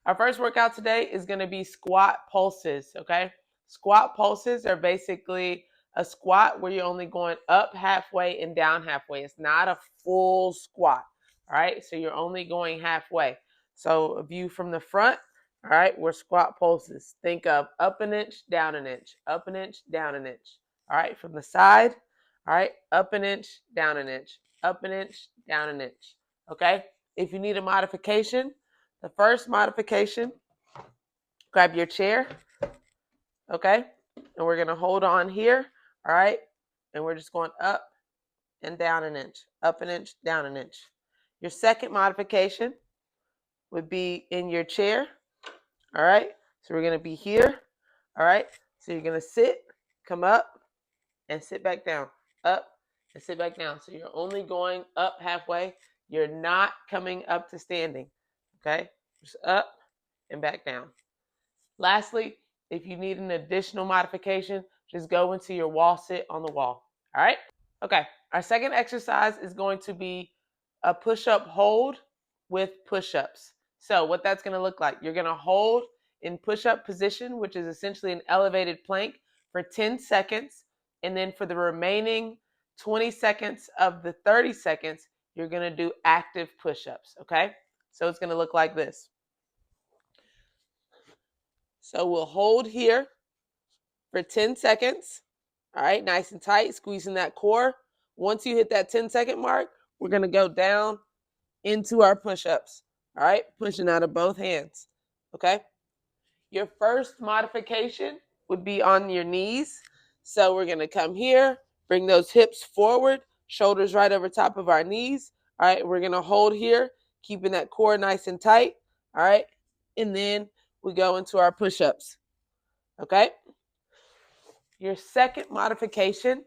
Our first workout today is going to be squat pulses, okay? Squat pulses are basically a squat where you're only going up halfway and down halfway. It's not a full squat, all right? So you're only going halfway. So a view from the front, all right, we're squat pulses. Think of up an inch, down an inch, up an inch, down an inch. All right, from the side, all right, up an inch, down an inch, up an inch, down an inch, okay? If you need a modification, the first modification, grab your chair, okay? And we're going to hold on here, all right? And we're just going up and down an inch, up an inch, down an inch. Your second modification would be in your chair, all right? So we're going to be here, all right? So you're going to sit, come up, and sit back down, up, and sit back down. So you're only going up halfway. You're not coming up to standing, okay? Just up and back down. Lastly, if you need an additional modification, just go into your wall sit on the wall. All right? Okay. Our second exercise is going to be a push-up hold with push-ups. So what that's going to look like, you're going to hold in push-up position, which is essentially an elevated plank, for 10 seconds. And then for the remaining 20 seconds of the 30 seconds, you're going to do active push-ups. Okay? So it's going to look like this. So we'll hold here for 10 seconds. All right, nice and tight, squeezing that core. Once you hit that 10-second mark, we're going to go down into our push-ups. All right, pushing out of both hands. Okay? Your first modification would be on your knees. So we're going to come here, bring those hips forward, shoulders right over top of our knees. All right, we're going to hold here, keeping that core nice and tight. All right, and then we go into our push-ups. Okay? Your second modification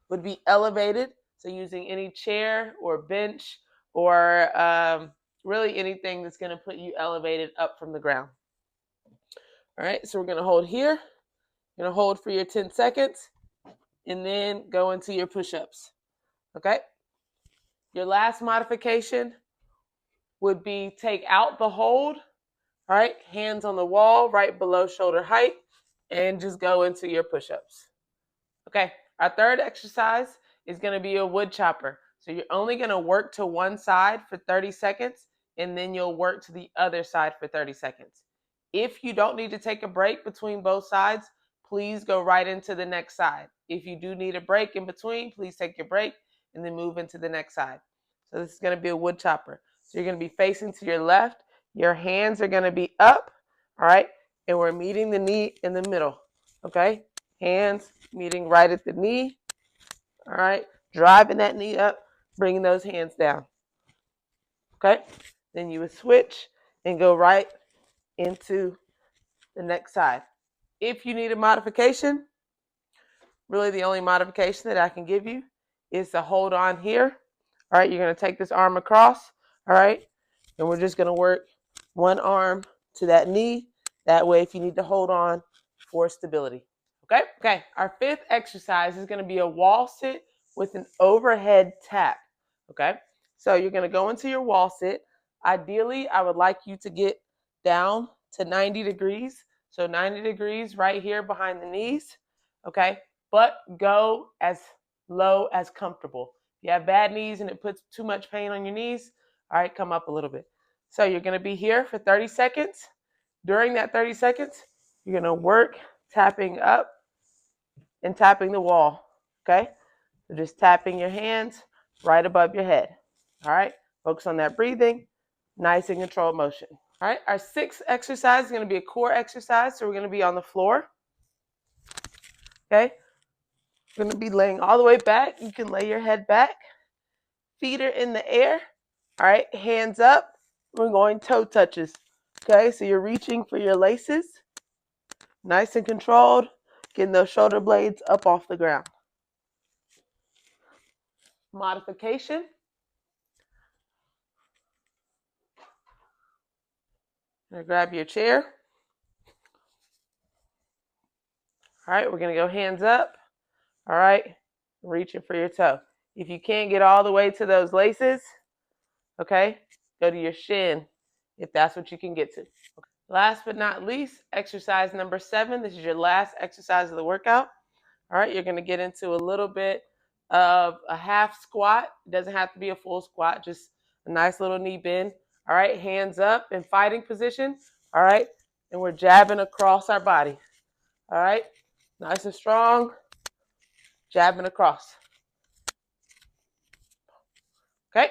would be elevated. So using any chair or bench or really anything that's going to put you elevated up from the ground. All right, so we're going to hold here. You're going to hold for your 10 seconds and then go into your push-ups. Okay? Your last modification would be take out the hold. All right, hands on the wall right below shoulder height and just go into your push-ups. Okay, our third exercise is going to be a wood chopper. So you're only going to work to one side for 30 seconds, and then you'll work to the other side for 30 seconds. If you don't need to take a break between both sides, please go right into the next side. If you do need a break in between, please take your break and then move into the next side. So this is going to be a wood chopper. So you're going to be facing to your left. Your hands are going to be up, all right? And we're meeting the knee in the middle, okay? Hands meeting right at the knee, all right? Driving that knee up, bringing those hands down, okay? Then you would switch and go right into the next side. If you need a modification, really the only modification that I can give you is to hold on here, all right? You're going to take this arm across, all right? And we're just going to work one arm to that knee. That way, if you need to hold on for stability. Okay. Our fifth exercise is going to be a wall sit with an overhead tap. Okay. So you're going to go into your wall sit. Ideally, I would like you to get down to 90 degrees. So 90 degrees right here behind the knees. Okay. But go as low as comfortable. If you have bad knees and it puts too much pain on your knees, all right, come up a little bit. So you're going to be here for 30 seconds. During that 30 seconds, you're going to work tapping up and tapping the wall, okay? So just tapping your hands right above your head, all right? Focus on that breathing, nice and controlled motion. All right, our sixth exercise is going to be a core exercise, so we're going to be on the floor, okay? We're going to be laying all the way back. You can lay your head back, feet are in the air, all right? Hands up, we're going toe touches, okay? So you're reaching for your laces, nice and controlled, getting those shoulder blades up off the ground. Modification. Now grab your chair. All right, we're going to go hands up. All right, reaching for your toe. If you can't get all the way to those laces, okay, go to your shin if that's what you can get to. Last but not least, exercise number 7. This is your last exercise of the workout. All right, you're going to get into a little bit of a half squat. It doesn't have to be a full squat, just a nice little knee bend. All right, hands up in fighting position. All right, and we're jabbing across our body. All right, nice and strong, jabbing across. Okay.